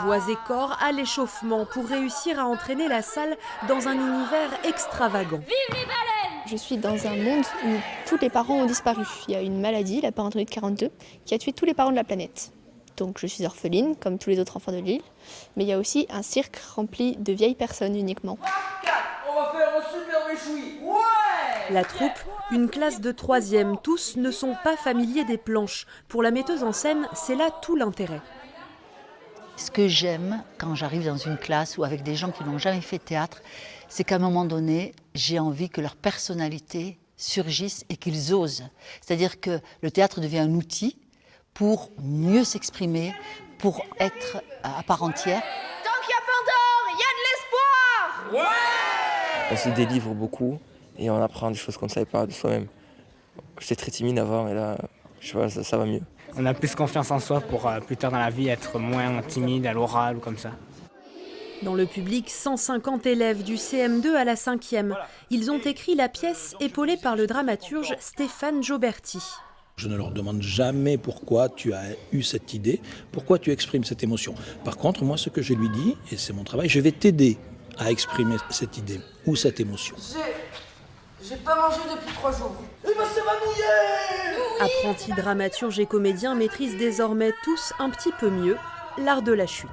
Voix et corps à l'échauffement pour réussir à entraîner la salle dans un univers extravagant. Vive les baleines! Je suis dans un monde où tous les parents ont disparu. Il y a une maladie, la parentolite 42, qui a tué tous les parents de la planète. Donc je suis orpheline, comme tous les autres enfants de l'île. Mais il y a aussi un cirque rempli de vieilles personnes uniquement. On va faire un super méchoui. Ouais! La troupe, une classe de 3e, tous ne sont pas familiers des planches. Pour la metteuse en scène, c'est là tout l'intérêt. Ce que j'aime quand j'arrive dans une classe ou avec des gens qui n'ont jamais fait de théâtre, c'est qu'à un moment donné, j'ai envie que leur personnalité surgisse et qu'ils osent. C'est-à-dire que le théâtre devient un outil pour mieux s'exprimer, pour être à part entière. Tant qu'il y a peur dehors, il y a de l'espoir! Ouais! On se délivre beaucoup et on apprend des choses qu'on ne savait pas de soi-même. J'étais très timide avant et là, je sais pas, ça va mieux. On a plus confiance en soi pour plus tard dans la vie être moins timide à l'oral ou comme ça. Dans le public, 150 élèves du CM2 à la 5e. Ils ont écrit la pièce épaulée par le dramaturge Stéphane Joberti. Je ne leur demande jamais pourquoi tu as eu cette idée, pourquoi tu exprimes cette émotion. Par contre, moi, ce que je lui dis, et c'est mon travail, je vais t'aider à exprimer cette idée ou cette émotion. J'ai pas mangé depuis 3 jours. Il va s'évanouiller! Apprentis dramaturges et comédiens maîtrisent désormais tous un petit peu mieux l'art de la chute.